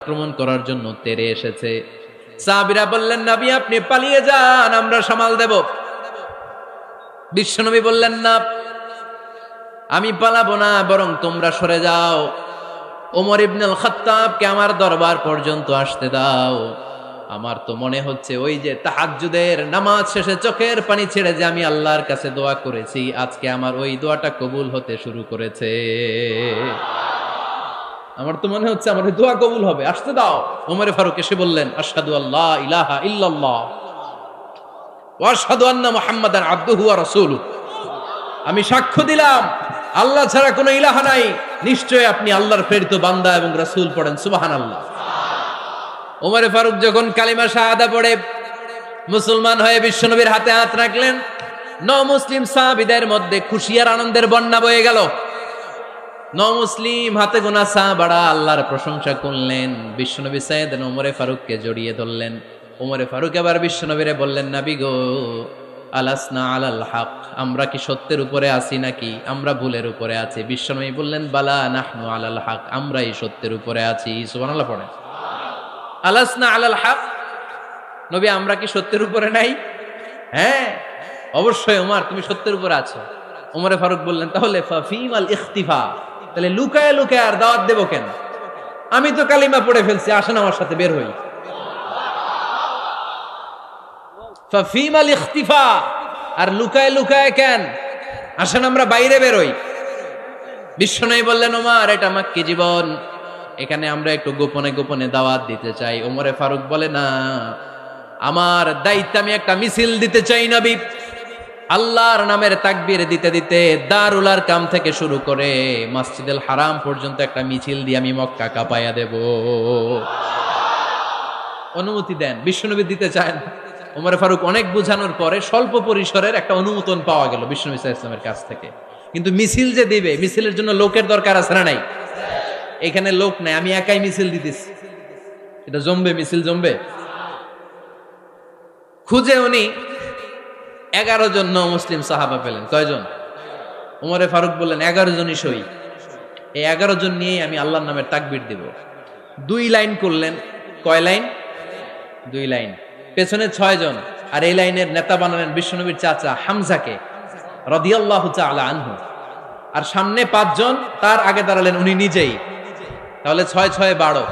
আক্রমণ করার জন্য তেরে এসেছে। সাহাবীরা বললেন, নবী আপনি পালিয়ে যান, আমরা সামাল দেব। বিশ্বনবী বললেন, না, আমি পালাবো না, বরং তোমরা সরে যাও। ওমর ইবনে আল খাত্তাবকে আমার দরবার পর্যন্ত আসতে দাও। আমার তো মনে হচ্ছে ওই যে তাহাজ্জুদের নামাজ শেষে চোখের পানি ছেড়ে যে আমি আল্লাহর কাছে দোয়া করেছি, আজকে আমার ওই দোয়াটা কবুল হতে শুরু করেছে। আমার তো মনে হচ্ছে আমার দোয়া কবুল হবে, আসতে দাও। ওমরে ফারুক এসে বললেন, আশহাদু আল্লা ইলাহা ইল্লাল্লাহ ওয়া আশহাদু আন্না মুহাম্মাদান আবদুহু ওয়া রাসূলুহু। আমি সাক্ষ্য দিলাম আল্লাহ ছাড়া কোনো ইলাহা নাই, নিশ্চয় আপনি আল্লাহর প্রেরিত বান্দা এবং রাসূল। পড়েন সুবহানাল্লাহ। ওমরে ফারুক যখন কালিমা শাহাদা পড়ে মুসলমান হয়ে বিশ্বনবীর হাতে হাত রাখলেন, মুসলিম সাহাবীদের মধ্যে খুশি আর আনন্দের বন্যা বয়ে গেল। মুসলিম হাতে গোনা সাহাবারা আল্লাহর প্রশংসা করলেন। বিশ্বনবী সাইয়েদনা ওমরে ফারুককে জড়িয়ে ধরলেন। ওমরে ফারুক এবার বিশ্বনবীরে বললেন, নবী গো, আলাসনা আলাল হক, আমরা কি সত্যের উপরে আছি নাকি আমরা ভুলের উপরে আছি? বিশ্বনবী বললেন, বালা নাহনু আলাল হক, আমরাই সত্যের উপরে আছি। সুবহানাল্লাহ পড়েন। আলাসনা আলাল হক, নবী আমরা কি সত্যের উপরে নাই? হ্যাঁ অবশ্যই ওমর, তুমি সত্যের উপরে আছো। ওমরে ফারুক বললেন, তাহলে ফাফিমাল ইখতিফা, তাহলে লুকায় লুকায় আর দাওয়াত দেব কেন? আমি তো কালিমা পড়ে ফেলছি, আসেন আমার সাথে বের হই। ফাফিমাল ইখতিফা, আর লুকায় লুকায় কেন? আসেন আমরা বাইরে বের হই। বিশ্বনবী বললেন, ওমর এটা মাক্কি জীবন, এখানে আমরা একটু গোপনে গোপনে দাওয়াত দিতে চাই। ওমরে ফারুক বলে, না, আমার দায়িত্ব, আমি একটা মিছিল দিতে চাই নবী। আল্লাহর নামের তাকবীর দিতে দিতে দারুল আরকাম থেকে শুরু করে মসজিদুল হারাম পর্যন্ত একটা মিছিল দিয়ে আমি মক্কা কাঁপাইয়া দেব। অনুমতি দেন। বিশ্বনবী দিতে চায় না। ওমর ফারুক অনেক বোঝানোর পরে স্বল্প পরিসরের একটা অনুমোদন পাওয়া গেল বিশ্বনবী সাল্লাল্লাহু আলাইহি ওয়াসাল্লামের কাছ থেকে। কিন্তু মিছিল যে দিবে, মিছিলের জন্য লোকের দরকার আছে না নাই? এখানে লোক নাই, আমি একাই মিছিল দিতেছি। এটা জমবে, মিছিল জমবে। খুঁজে উনি 11 জন মুসলিম সাহাবা পেলেন। কয়জন? ওমরে ফারুক বললেন, 11 জনই সই। এই 11 জন নিয়ে আমি আল্লাহর নামের তাকবীর দিব। 2 লাইন করলেন। কয় লাইন? 2 লাইন। পেছনে 6 জন, আর এই লাইনের নেতা বানালেন বিশ্বনবীর চাচা হামজাকে রাদিয়াল্লাহু তাআলা আনহু। আর সামনে 5 জন, তার আগে দাঁড়ালেন উনি নিজেই। তাহলে 6 6 12।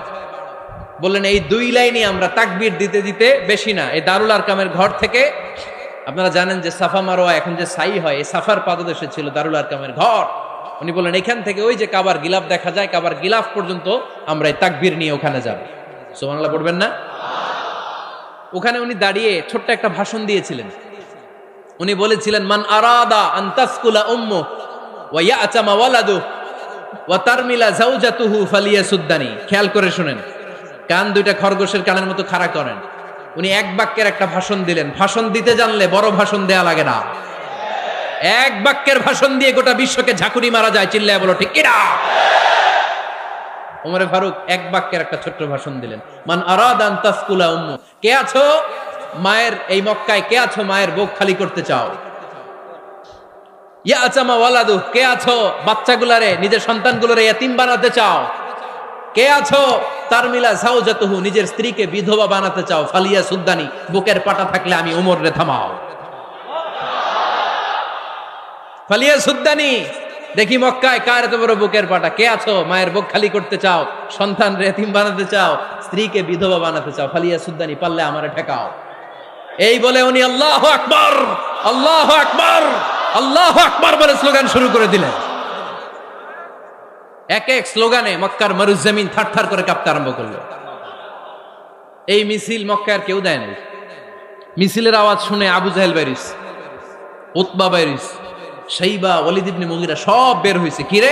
বললেন, এই 2 লাইনে আমরা তাকবীর দিতে দিতে, বেশি না, এই দারুল আরকামের ঘর থেকে, আপনারা জানেন যে সাফা মারোয়া এখন যে সাই হয়, এই সাফার পাদদেশে ছিল দারুল আরকামের ঘর। উনি বললেন, এখান থেকে ওই যে কাবার গিলাফ দেখা যায়, কাবার গিলাফ পর্যন্ত আমরা এই তাকবীর নিয়ে ওখানে যাব। সুবহানাল্লাহ পড়বেন না? ওখানে উনি দাঁড়িয়ে ছোট্ট একটা ভাষণ দিয়েছিলেন। উনি বলেছিলেন, মান আরাদা আন তাসকুলা উম্মু ওয়া ইয়াতামা ওয়ালাদু ওয়া তারমিলা যাওজাতুহু ফালিয়াসুদ্দানি। খেয়াল করে শুনেন, কান দুইটা খরগোশের কানের মতো খাড়া করেন। উনি এক বাক্যের একটা ভাষণ দিলেন। ভাষণ দিতে জানলে বড় ভাষণ দেয়া লাগে না। এক বাক্যের ভাষণ দিয়ে গোটা বিশ্বকে ঝাঁকুনি মারা যায়। চিল্লায় বলো ঠিক কিনা? ওমরে ফারুক এক বাক্যের একটা ছোট্ট ভাষণ দিলেন। মান আরাদা আন তাসকুলা উম্মু, কে আছো মায়ের এই মক্কায়, কে আছো মায়ের বুক খালি করতে চাও? ইয়াতামা ওয়ালাদু, কে আছো বাচ্চাগুলারে, নিজের সন্তানগুলোরে ইয়াতিম বানাতে চাও? কে আছো তারমিলা যাওজাতুহু, নিজের স্ত্রীকে বিধবা বানাতে চাও? ফালিয়া সুদ্দানি, বুকের পাটা থাকলে আমি ওমর রে থামাও। ফালিয়া সুদ্দানি, দেখি মক্কায় কার এত বড় বুকের পাটা। কে আছো মায়ের বুক খালি করতে চাও, সন্তান রে এতিম বানাতে চাও, স্ত্রীকে বিধবা বানাতে চাও? ফালিয়া সুদ্দানি, পারলে আমারে ঠেকাও। এই বলে উনি আল্লাহু আকবার, আল্লাহু আকবার, আল্লাহু আকবার বলে স্লোগান শুরু করে দিলেন। এক এক স্লোগানে মক্কার মরুজমিন থারথার করে কাঁপতে আরম্ভ করলো। এই মিছিল মক্কার কেউ দেয় নাই। মিছিলের আওয়াজ শুনে আবু জাহেল বাইরিস, উতবা বাইরিস, শাইবা, ওয়ালিদ ইবনে মুগিরা সব বের হয়েছে। কিরে,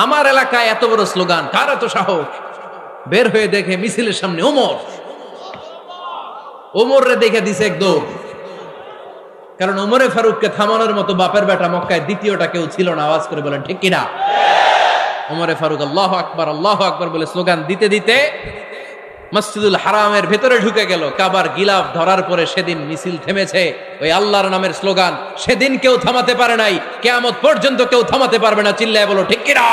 আমার এলাকায় এত বড় স্লোগান, কার এত সাহস? বের হয়ে দেখে মিছিলের সামনে ওমর। ওমর রে দেখে দিছে এক দৌড়। কারণ ওমরে ফারুককে থামানোর মতো বাপের বেটা মক্কায় দ্বিতীয়টা কেউ ছিল না। আওয়াজ করে বলেন ঠিক কিনা? ওমরে ফারুক আল্লাহু আকবার, আল্লাহু আকবার বলে স্লোগান দিতে দিতে মসজিদুল হারামের ভেতরে ঢুকে গেল। কাবার গিলাফ ধরার পরে সেদিন মিছিল থেমেছে। ওই আল্লাহর নামের স্লোগান সেদিন কেউ থামাতে পারে নাই, কিয়ামত পর্যন্ত কেউ থামাতে পারবে না। চিল্লায় বলো ঠিক কিনা?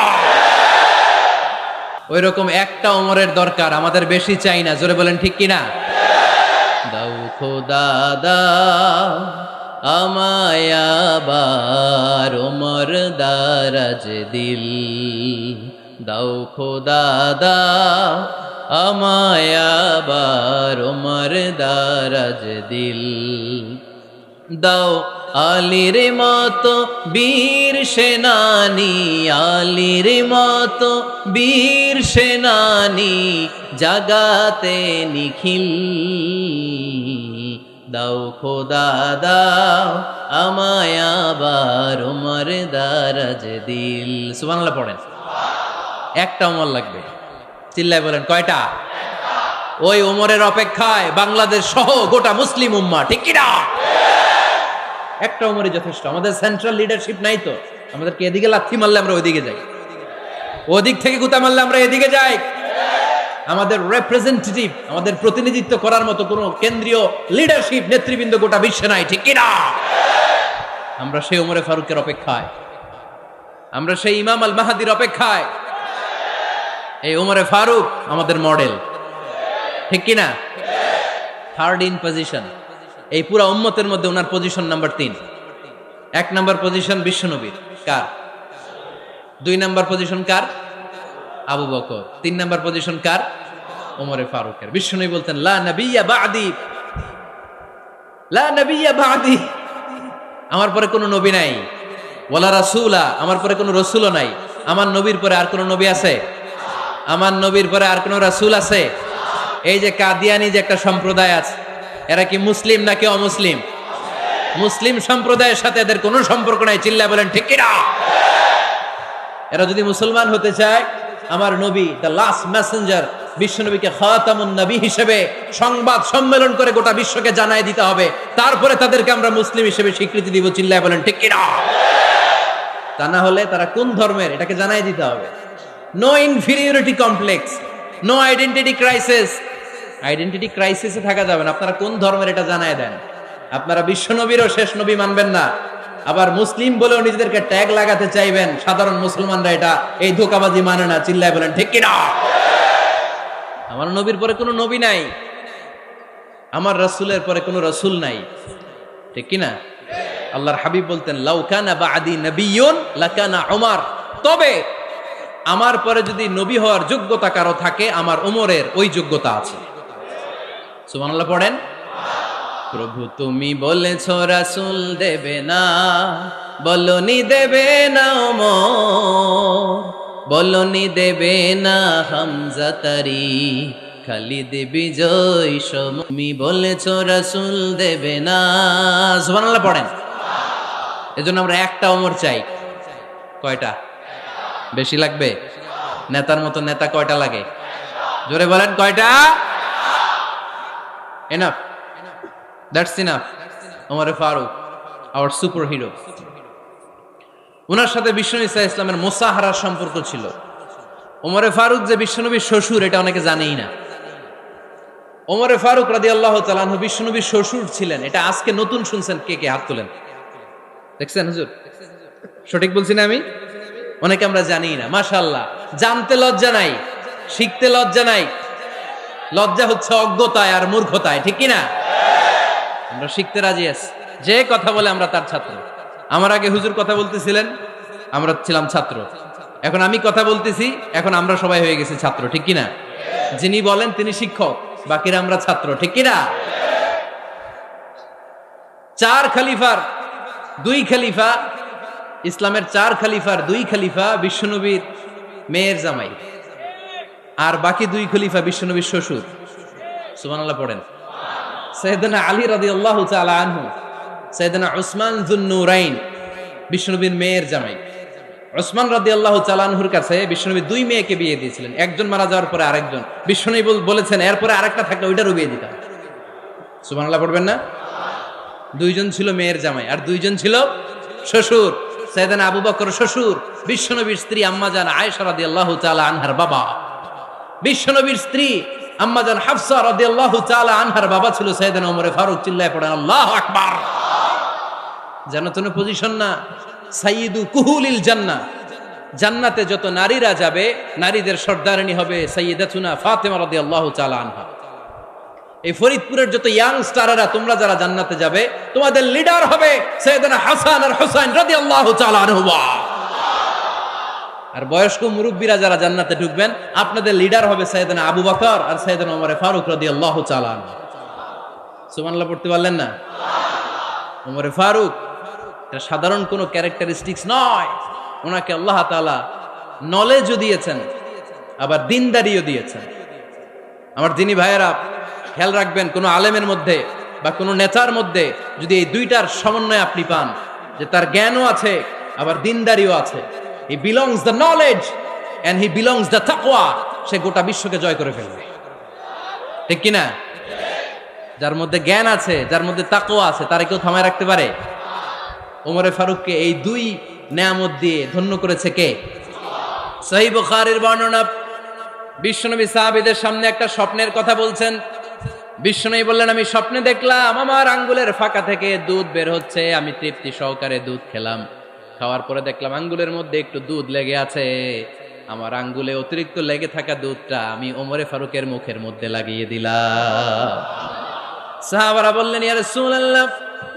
ওই রকম একটা ওমরের দরকার, আমাদের বেশি চাই না। জোরে বলেন ঠিক কিনা? দাও খোদা দাও আমায় আবার ওমর দারাজ দিল, দাও খোদা দাও আমায় আবার ওমর দারাজ দিল, দাও আলীর মতো বীর সেনানি, আলীর মতো বীর সেনানি জাগাতে নিখিল, দাও খোদা দাও আমায় আবার ওমর দারাজ দিল। সুবহানাল্লাহ পড়েন। একটা ওমর লাগবে, চিল্লায় বলেন কয়টা? ওই ওমরের অপেক্ষায় বাংলাদেশ সহ গোটা মুসলিম উম্মাহ, ঠিক কি না? একটা ওমরই যথেষ্ট। আমাদের সেন্ট্রাল লিডারশিপ নাই তো, আমাদেরকে এদিকে লাথি মারলে আমরা ওইদিকে যাই, ওদিক থেকে গুতা মারলে আমরা এদিকে যাই। আমাদের রিপ্রেজেন্টেটিভ, আমাদের প্রতিনিধিত্ব করার মতো কোন কেন্দ্রীয় লিডারশিপ নেতৃবৃন্দ গোটা বিশ্বে নাই, ঠিক কি না? আমরা সেই ওমরে ফারুকের অপেক্ষায়, আমরা সেই ইমাম আল মাহাদির অপেক্ষায়। এই ওমরে ফারুক আমাদের মডেল, ঠিক কি না? থার্ড ইন পজিশন এই পুরা উম্মতের মধ্যে ওনার পজিশন নাম্বার 3। 1 নাম্বার পজিশন বিশ্বনবীর, কার? 2 নাম্বার পজিশন কার? আবু বকর। 3 নাম্বার পজিশন কার? ওমরে ফারুকের। বিশ্বনবী বলতেন লা নবিয়্যা বা'দি, লা নবিয়্যা বা'দি, আমার পরে কোনো নবী নাই, ওয়ালা রাসূলা, আমার পরে কোনো রাসূলও নাই। আমার নবীর পরে আর কোনো নবী আছে? আমার নবীর পরে আর কোনো রাসূল আছে? এই যে কাদিয়ানি যে একটা সম্প্রদায় আছে, এরা কি মুসলিম নাকি অমুসলিম? মুসলিম সম্প্রদায়ের সাথে এদের কোনো সম্পর্ক নাই, চিল্লায় বলেন ঠিক কি না? এরা যদি মুসলমান হতে চায়, আমার নবী দ্য লাস্ট মেসেঞ্জার বিশ্বনবীকে খাতামুন নবী হিসেবে সংবাদ সম্মেলন করে গোটা বিশ্বকে জানাই দিতে হবে, তারপরে তাদেরকে আমরা মুসলিম হিসেবে স্বীকৃতি দিব, চিল্লায় বলেন ঠিক কি না? তা না হলে তারা কোন ধর্মের এটাকে জানাই দিতে হবে। No inferiority complex, no identity crisis. Identity ক্রাইসিসে থাকা যাবে না। আপনারা কোন ধর্মের এটা জানায় দেন। আপনারা বিশ্বনবীরও শেষ নবী মানবেন না, আবার মুসলিম বলেও নিজেদেরকে ট্যাগ লাগাতে চাইবেন। সাধারণ মুসলমানরা এটা এই ধোঁকাবাজি মানে না, চিল্লায় বলেন ঠিক কি না? আমার নবীর পরে কোনো নবী নাই, আমার রাসূলের পরে কোনো রাসূল নাই, ঠিক কি না? আল্লাহর হাবিব বলতেন লাউ কানা বা'দি নাবিয়্যুন লাকানা উমর, তবে আমার পরে যদি নবী হওয়ার যোগ্যতা কারো থাকে, আমার ওমরের ওই যোগ্যতা আছে। সুবহানাল্লাহ পড়েন। প্রভু তুমি বলেছ রাসূল দেবে না, বলনি দেবে না ওমর, বলনি দেবে না হামজা তারি, খালিদ বিজয় সম, তুমি বলেছ রাসূল দেবে না। সুবহানাল্লাহ পড়েন। এজন্য আমরা একটা ওমর চাই। কয়টা? বেশি লাগবে? নেতার মতো নেতা কয়টা লাগে? জোরে বলেন কয়টা? Enough, that's enough. Omar Faruk our super hero. ওনার সাথে বিশ্বনবী সাল্লাল্লাহু আলাইহি ওয়াসাল্লামের মুসাহারার সম্পর্ক ছিল। ওমরে ফারুক যে বিশ্বনবীর শ্বশুর, এটা অনেকে জানেই না। ওমরে ফারুক রাদিয়াল্লাহু তাআলা আনহু বিশ্বনবীর শ্বশুর ছিলেন। এটা আজকে নতুন শুনছেন, কে কে হাত তোলেন? দেখছেন হুজুর? সঠিক বলছি না আমি? অনেকে আমরা জানি না। মাশাআল্লাহ, জানতে লজ্জা নাই, শিখতে লজ্জা নাই। লজ্জা হচ্ছে অজ্ঞতায় আর মূর্খতায়, ঠিক কি না? আমরা শিখতে রাজি আছি। যে কথা বলে আমরা তার ছাত্র। আমার আগে হুজুর কথা বলতেছিলেন, আমরা ছিলাম ছাত্র। এখন আমি কথা বলতেছি, এখন আমরা সবাই হয়ে গেছি ছাত্র, ঠিক কি না? যিনি বলেন তিনি শিক্ষক, বাকিরা আমরা ছাত্র, ঠিক কি না? 4 খলিফার 2 খলিফা, ইসলামের 4 খলিফার 2 খলিফা বিশ্বনবীর মেয়ের জামাই, আর বাকি 2 খলিফা বিশ্বনবীর শ্বশুর। সুবহানাল্লাহ পড়েন। সাইয়েদনা আলী রাদিয়াল্লাহু তাআলা আনহু, সাইয়েদনা উসমান যুন-নূরাইন বিশ্বনবীর মেয়ের জামাই। উসমান রাদিয়াল্লাহু তাআলা আনহুর কাছে বিশ্বনবী 2 মেয়েকে বিয়ে দিয়েছিলেন। একজন মারা যাওয়ার পরে আরেকজন। বিশ্বনবী বলেছেন এরপরে আরেকটা থাকলে ওইটারও বিয়ে দিতাম। সুবহানাল্লাহ পড়বেন না? 2 জন ছিল মেয়ের জামাই আর 2 জন ছিল শ্বশুর। সাইয়েদনা আবু বকর শ্বশুর, বিশ্বনবীর স্ত্রী আম্মাজান আয়েশা রাদিয়াল্লাহু তাআলা আনহার বাবা। বিশ্বনবীর স্ত্রী আম্মাজান হাফসা রাদিয়াল্লাহু তাআলা আনহার বাবা ছিল সাইয়েদনা ওমর ফারুক। চিল্লায় পড়েন আল্লাহু আকবার। জান্নাতুল পজিশন না, সাইয়্যিদু কুহুলিল জান্নাহ, জান্নাতে যত নারীরা যাবে, নারীদের সর্দারিনী হবে সাইয়্যিদাতুনা ফাতেমা রাদিয়াল্লাহু তাআলা আনহা। এই ফরিদপুরের যত ইয়াং স্টাররা তোমরা যারা জান্নাতে যাবে, তোমাদের লিডার হবে সাইয়েদনা হাসান আর হুসাইন রাদিয়াল্লাহু তাআলা আনহুমা। আর বয়স্ক মুরব্বীরা যারা জান্নাতে ঢুকবেন, আপনাদের লিডার হবে সাইয়েদনা আবু বকর আর সাইয়েদনা ওমর ফারুক রাদিয়াল্লাহু তাআলা আনহু। সুবহানাল্লাহ পড়তে পারলেন না? ওমর ফারুক এটা সাধারণ কোনো ক্যারেক্টারিস্টিক্স নয়। ওনাকে আল্লাহ তাআলা নলেজও দিয়েছেন, আবার দিনদারিও দিয়েছেন। আমার দিনী ভাইয়েরা খেয়াল রাখবেন, কোনো আলেমের মধ্যে বা কোনো নেতার মধ্যে যদি এই দুইটার সমন্বয় আপনি পান, যে তার জ্ঞানও আছে আবার দিনদারিও আছে, he belongs the knowledge and he belongs the তাকওয়া, সে গোটা বিশ্বকে জয় করে ফেলবে। ঠিক কিনা? যার মধ্যে জ্ঞান আছে, যার মধ্যে তাকওয়া আছে, তারে কেউ থামায় রাখতে পারে? ওমরে ফারুককে এই দুই নেয়ামত দিয়ে ধন্য করেছে কে? সহিহ বুখারীর বর্ণনা, বিশ্বনবী সাহাবীদের সামনে একটা স্বপ্নের কথা বলছেন। বিশ্বনবী বললেন, আমি স্বপ্নে দেখলাম আমার আঙ্গুলের ফাঁকা থেকে দুধ বের হচ্ছে, আমি তৃপ্তি সহকারে দুধ খেলাম। খাওয়ার পরে দেখলাম আঙ্গুলের মধ্যে একটু দুধ লেগে আছে। আমার আঙ্গুলে অতিরিক্ত লেগে থাকা দুধটা আমি ওমরে ফারুকের মুখের মধ্যে লাগিয়ে দিলাম। সাহাবারা বললেন, ইয়া রাসূলুল্লাহ,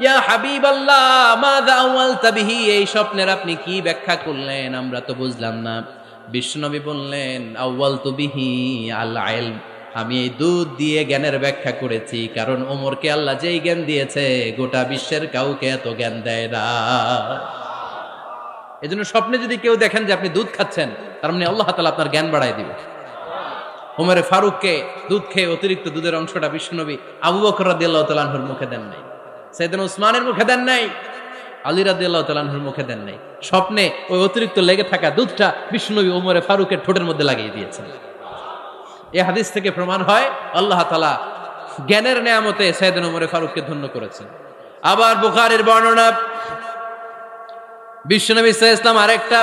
ইয়া হাবিবাল্লাহ, মাযা আওয়ালতা বিহি, এই স্বপ্নের আপনি কি ব্যাখ্যা করলেন, আমরা তো বুঝলাম না। বিশ্বনবী বললেন, আওয়ালতু বিহি আল ইলম, আমি এই দুধ দিয়ে জ্ঞানের ব্যাখ্যা করেছি, কারণ ওমরকে আল্লাহ যেই জ্ঞান দিয়েছে গোটা বিশ্বের কাউকে এত জ্ঞান দেয় না। এজন্য স্বপ্নে যদি কেউ দেখেন যে আপনি দুধ খাচ্ছেন, তার মানে আল্লাহ তাআলা আপনার জ্ঞান বাড়ায় দিবে। ওমরে ফারুককে দুধ খেয়ে অতিরিক্ত দুধের অংশটা বিশ্বনবী আবু বকর রাদিয়াল্লাহু তাআলা আনহুর মুখে দেন নাই, সাইয়েদনা উসমানের মুখে দেন নাই, আলী রাদিয়াল্লাহু তাআলা আনহুর মুখে দেন নাই। স্বপ্নে ওই অতিরিক্ত লেগে থাকা দুধটা বিশ্বনবী ওমরে ফারুকের ঠোঁটের মধ্যে লাগিয়ে দিয়েছেন। এই হাদিস থেকে প্রমাণ হয় আল্লাহ তাআলা জ্ঞানের নেয়ামতে সাইয়েদনা ওমরে ফারুককে ধন্য করেছেন। আবার বুখারীর বর্ণনা, বিশ্বনবী সাল্লাল্লাহু আলাইহি ওয়াসাল্লাম আরেকটা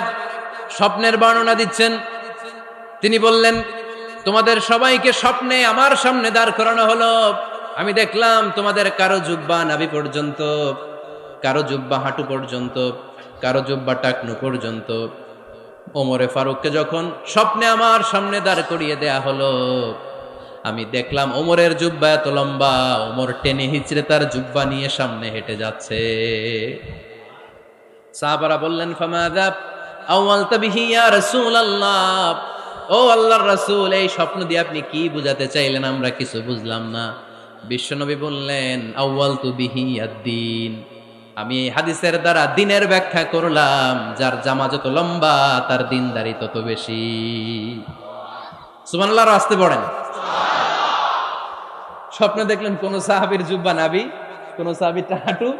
স্বপ্নের বর্ণনা দিচ্ছেন। তিনি বললেন, তোমাদের সবাইকে স্বপ্নে আমার সামনে দাঁড় করানো হলো। আমি দেখলাম তোমাদের কারো জুব্বা নাভি পর্যন্ত, কারো জুব্বা হাঁটু পর্যন্ত, কারো জুব্বা টাকনু পর্যন্ত। ওমরে ফারুককে যখন স্বপ্নে আমার সামনে দাঁড় করিয়ে দেয়া হলো, আমি দেখলাম ওমরের জুব্বা এত লম্বা, ওমর টেনে হিচড়ে তার জুব্বা নিয়ে সামনে হেঁটে যাচ্ছে। সাহাবারা বললেন, ফামাযা আওয়ালতা বিহি ইয়া রাসূলুল্লাহ, ও আল্লাহর রাসূল, এই স্বপ্ন দিয়ে আপনি কি বুঝাতে চাইলেন, আমরা কিছু বুঝলাম না। বিশ্বনবী বললেন, আউয়ালতু বিহি আদ-দীন, আমি এই হাদিসের দ্বারা দ্বীনের ব্যাখ্যা করলাম, যার জামা যত লম্বা তার দ্বীনদারি তত বেশি। সুবহানাল্লাহ, আসতে পড়েন। স্বপ্নে দেখলেন কোন সাহাবীর জুব্বা নাভি, কোন সাহাবীর হাঁটু,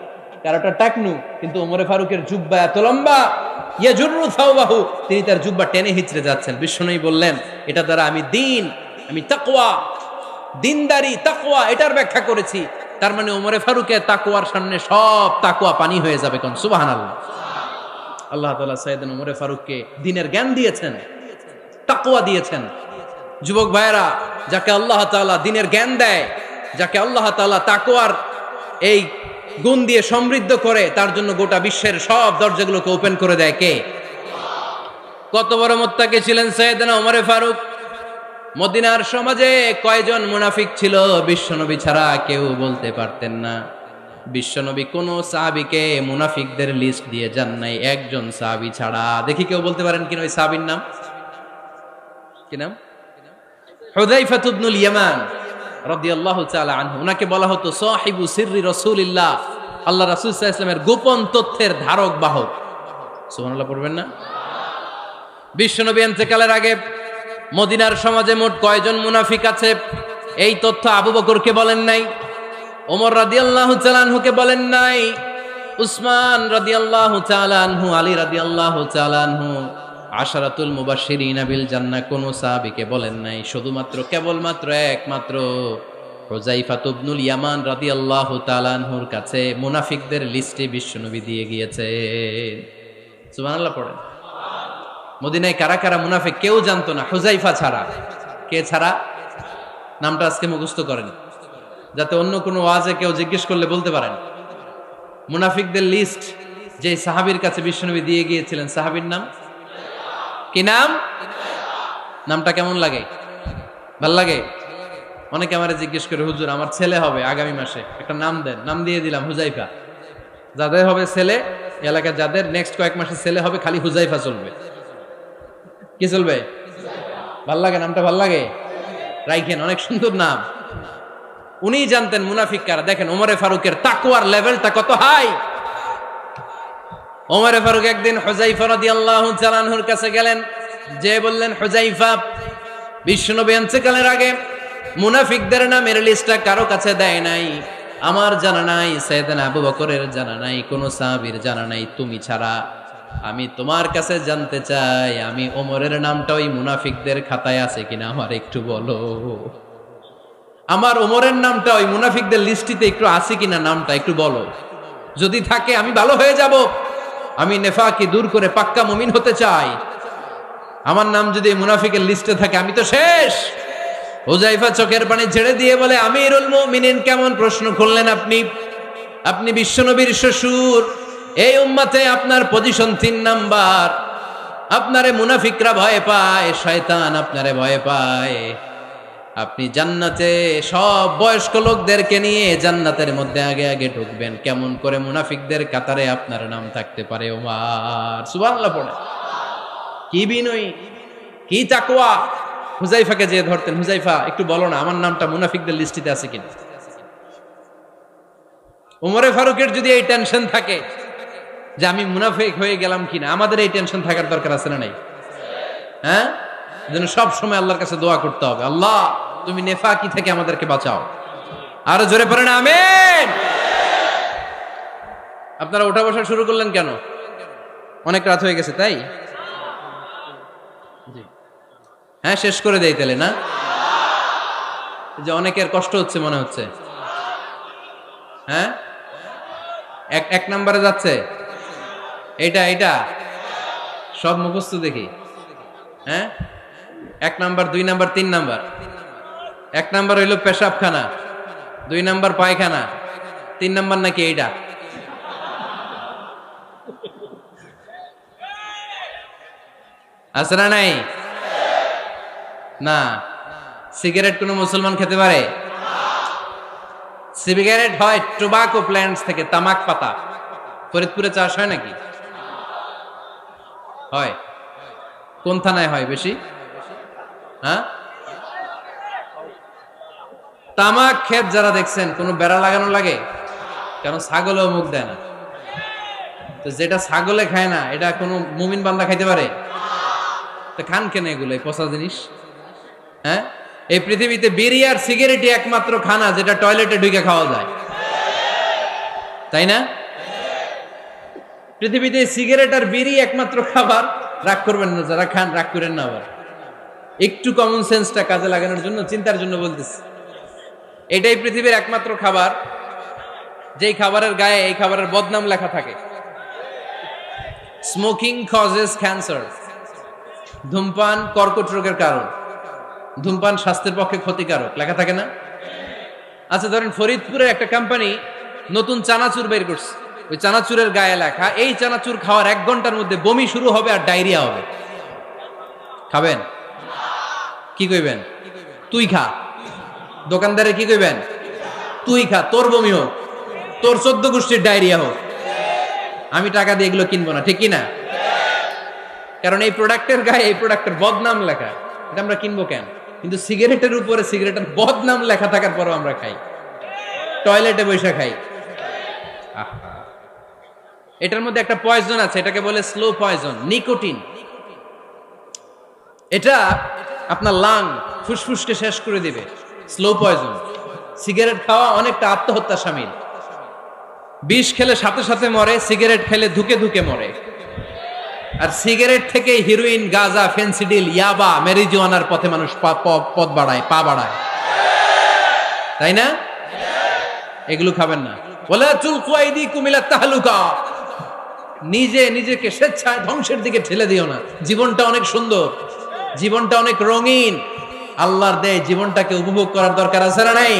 কারোটা টাকনু, কিন্তু ওমরে ফারুকের জুব্বা এত লম্বা, ইয়াজুরু সাওবাহু, তিনি তার জুব্বা টেনে হিচড়ে যাচ্ছেন। বিশ্বনবী বললেন, এটা দ্বারা আমি দ্বীন, আমি তাকওয়া, দ্বীনদারি, তাকওয়া, এটার ব্যাখ্যা করেছি। তার মানে ওমরে ফারুকের তাকওয়ার সামনে সব তাকওয়া পানি হয়ে যাবে। কোন সুবহানাল্লাহ। আল্লাহ তাআলা সাইয়েদনা ওমরে ফারুককে দ্বীনের জ্ঞান দিয়েছেন, তাকওয়া দিয়েছেন। যুবক ভাইয়েরা, যাকে আল্লাহ তাআলা দ্বীনের জ্ঞান দেয়, যাকে আল্লাহ তাআলা তাকওয়ার এই গুণ দিয়ে সমৃদ্ধ করে, তার জন্য গোটা বিশ্বের সব দরজাগুলোকে ওপেন করে দেয় কে? কত বড় মুত্তাকি ছিলেন সাইয়েদনা ওমরে ফারুক। মদিনার সমাজে কয়জন মুনাফিক ছিল বিশ্বনবী ছাড়া কেউ বলতে পারতেন না। বিশ্বনবী কোন সাহাবীকে মুনাফিকদের লিস্ট দিয়ে যান নাই, একজন সাহাবী ছাড়া। দেখি কেউ বলতে পারেন কিনা ওই সাহাবীর নাম? কি নাম? হুযায়ফা ইবনুল ইয়ামান রাদিয়াল্লাহু তাআলা আনহু। উনাকে বলা হতো সাহিবু সিররি রাসূলিল্লাহ, আল্লাহ রাসূল সাল্লাল্লাহু আলাইহি ওয়াসাল্লামের গোপন তথ্যের ধারক বাহক। সুবহানাল্লাহ পড়বেন না? বিশ্বনবী ইন্তেকালের আগে মদিনার সমাজে মোট কয়জন মুনাফিক আছে, এই তথ্য আবু বকরকে বলেন নাই, ওমর রাদিয়াল্লাহু তাআলা আনহুকে বলেন নাই, উসমান রাদিয়াল্লাহু তাআলা আনহু, আলী রাদিয়াল্লাহু তাআলা আনহু, আশারাতুল মুবাশশিরিনা বিল জান্নাহ কোন সাহাবীকে বলেন নাই। শুধুমাত্র কেবলমাত্র একমাত্র হুযায়ফা ইবনুল ইয়ামান রাদিয়াল্লাহু তাআলা আনহুর কাছে মুনাফিকদের লিস্টে বিশ্বনবী দিয়ে গিয়েছেন। সুবহানাল্লাহ পড়েন। মদিনায় কারা কারা মুনাফিক কেউ জানতো না হুযায়ফা ছাড়া। কে ছাড়া? নামটা আজকে মুখস্থ করেন, যাতে অন্য কোনো ওয়াজে কেউ জিজ্ঞেস করলে বলতে পারেন। মুনাফিকদের লিস্ট যে সাহাবীর কাছে বিশ্বনবী দিয়ে গিয়েছিলেন, সাহাবীর নাম কি নাম? নামটা কেমন লাগে? ভাল লাগে? অনেকে আমারে জিজ্ঞেস করে, হুজুর আমার ছেলে হবে আগামী মাসে, একটা নাম দেন। নাম দিয়ে দিলাম হুজাইফা। যাদের হবে ছেলে, এলাকায় যাদের নেক্সট কয়েক মাসে ছেলে হবে, খালি হুজাইফা চলবে। কি চলবে? ভাল লাগে নামটা? ভাল লাগে? রাইখেন, অনেক সুন্দর নাম। উনি জানতেন মুনাফিক কারা। দেখেন ওমরে ফারুকের তাকওয়ার লেভেলটা কত হাই। ওমরে ফারুক একদিন হুজাইফা রাদিয়াল্লাহু তাআলা আনহুর কাছে গেলেন, যে বললেন, হুজাইফা, বিশ্বনবী ইন্তেকালের আগে মুনাফিকদের নামের লিস্টটা কারো কাছে দেয় নাই, আমার জানা নাই, সাইয়েদনা আবু বকরের জানা নাই, কোন সাহাবীর জানা নাই, তুমি ছাড়া। আমি তোমার কাছে জানতে চাই, আমি ওমরের নামটা ওই মুনাফিকদের খাতায় আছে কিনা আমার একটু বলো। আমার ওমরের নামটা ওই মুনাফিকদের লিস্টিতে একটু আছে কিনা, নামটা একটু বলো। যদি থাকে আমি ভালো হয়ে যাব। আমি নেফাকি দূর করে পাক্কা মুমিন হতে চাই। আমার নাম যদি মুনাফিকের লিস্টে থাকে আমি তো শেষ। হুজাইফা চোখের পানি ছেড়ে দিয়ে বলে, আমিরুল মুমিনিন, কেমন প্রশ্ন করলেন আপনি? আপনি বিশ্বনবীর শ্বশুর। এই উম্মতে আপনার পজিশন 3 নাম্বার। আপনারে মুনাফিকরা ভয় পায়, শয়তান আপনারে ভয় পায়। আপনি জান্নাতে সব বয়স্ক লোকদেরকে নিয়ে জান্নাতের মধ্যে আগে আগে ঢুকবেন। কেমন করে মুনাফিকদের কাতারে আপনার নাম থাকতে পারে ওমর? সুবহানাল্লাহ পড়ে। কি বিনয়ী, কি তাকওয়া। হুজাইফাকে যে ধরতেন, হুজাইফা একটু বলো না আমার নামটা মুনাফিকদের লিস্টিতে আছে কিনা। ওমরে ফারুকের যদি এই টেনশন থাকে যে আমি মুনাফিক হয়ে গেলাম কিনা, আমাদের এই টেনশন থাকার দরকার আছে না নাই? হ্যাঁ, যেন সব সময় আল্লাহর কাছে দোয়া করতে হবে, আল্লাহ তুমি নেফাকি থেকে আমাদেরকে বাঁচাও। আরো জোরে পড়েন আমিন। আপনারা ওঠা বসা শুরু করলেন কেন? অনেক রাত হয়ে গেছে তাই? হ্যাঁ, শেষ করে দেই তাহলে না? যে অনেকের কষ্ট হচ্ছে মনে হচ্ছে। হ্যাঁ, এক নম্বরে যাচ্ছে এইটা সব মুখস্থ দেখি। হ্যাঁ, 1 নাম্বার, 2 নাম্বার, 3 নাম্বার। 1 নাম্বার হইল পেশাবখানা, 2 নাম্বার পায়খানা, 3 নাম্বার নাকি এইটা? আছে না নাই? না। সিগারেট কোন মুসলমান খেতে পারে? সিগারেট হয় টোবাকো প্ল্যান্টস থেকে, তামাক পাতা। ফরিদপুরে চাষ হয় নাকি? হয়। কোন থানায় হয় বেশি? হ্যাঁ, তামাক ক্ষেত যারা দেখছেন, কোনো বেড়া লাগানো লাগে? কারণ ছাগলেও মুখ দেয় না। তো যেটা ছাগলে খায় না, এটা কোনো মুমিন বান্দা খাইতে পারে? তো খান কেন এগুলো, পচা জিনিস? হ্যাঁ, এই পৃথিবীতে বিড়ি আর সিগারেটই একমাত্র খানা যেটা টয়লেটে ঢুকে খাওয়া যায়, তাই না? পৃথিবীতে সিগারেট আর বিড়ি একমাত্র খাবার। রাগ করবেন না, যারা খান রাগ করেন না। আবার একটু কমন সেন্সটা কাজে লাগানোর জন্য, চিন্তার জন্য বলতেছি। এটাই পৃথিবীর একমাত্র খাবার যেই খাবারের গায়ে এই খাবারের বদনাম লেখা থাকে। Smoking causes cancer. ধূমপান কর্কট রোগের কারণ, ধূমপান স্বাস্থ্যের পক্ষে ক্ষতিকারক লেখা থাকে না? আচ্ছা ধরেন ফরিদপুরের একটা কোম্পানি নতুন চানাচুর বের করছে, ওই চানাচুরের গায়ে লেখা, এই চানাচুর খাওয়ার 1 ঘন্টার মধ্যে বমি শুরু হবে আর ডায়রিয়া হবে। খাবেন? কি কইবেন? তুই খা। দোকানদারে কি কইবেন? তুই খা, তোর বমি হোক, তোর 14 গোষ্ঠীর ডায়রিয়া হোক, আমি টাকা দিয়ে এগুলো কিনবো না, ঠিক কিনা? কারণ এই প্রোডাক্টের গায়ে এই প্রোডাক্টের বদনাম লেখা, এটা আমরা কিনবো কেন? কিন্তু সিগারেটের উপরে সিগারেটের বদনাম লেখা থাকার পরও আমরা খাই, টয়লেটে বসে খাই। এটার মধ্যে একটা পয়জন আছে, এটাকে বলে স্লো পয়জন, নিকোটিন। এটা আপনার লাং, ফুসফুসকে শেষ করে দিবে। Slow poison. সিগারেট খাওয়া অনেকটা আত্মহত্যা শামিল। বিষ খেলে সাথে সাথে মরে, সিগারেট খেলে ধুকে ধুকে মরে। আর সিগারেট থেকে হিরোইন, গাঁজা, ফেন্সিডিল, ইয়াবা, মেরিজুয়ানার পথে মানুষ পথ বাড়ায়, পা বাড়ায়, তাই না? এগুলো খাবেন না। ওয়ালা তুলকু আইদিকুম ইলা তাহলুকা। নিজেকে স্বেচ্ছায় ধ্বংসের দিকে ঠেলে দিও না। জীবনটা অনেক সুন্দর, জীবনটা অনেক রঙিন, আল্লাহর দেয় জীবনটাকে উপভোগ করার দরকার আছে না নাই?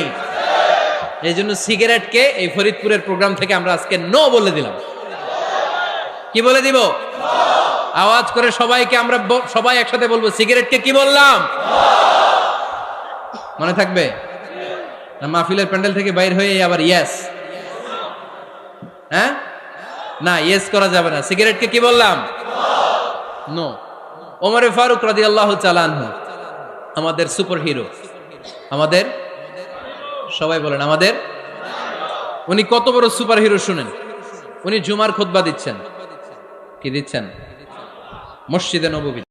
এই জন্য সিগারেটকে এই ফরিদপুরের প্রোগ্রাম থেকে আমরা আজকে নো বলে দিলাম। কি বলে দিব? আওয়াজ করে সবাইকে আমরা সবাই একসাথে বলবো সিগারেটকে কি বললাম? মনে থাকবে না? মাহফিলের প্যান্ডেল থেকে বাইর হয়ে আবার ইয়েস, হ্যাঁ না, ইয়েস করা যাবে না। সিগারেটকে কি বললাম? নো। ওমরে ফারুক রাদিয়াল্লাহু তাআলা আনহু আমাদের সুপার হিরো, আমাদের সবাই বলেন আমাদের। উনি কত বড় সুপার হিরো শুনেন। উনি জুমার খুতবা দিচ্ছেন। কি দিচ্ছেন? মসজিদে নববী।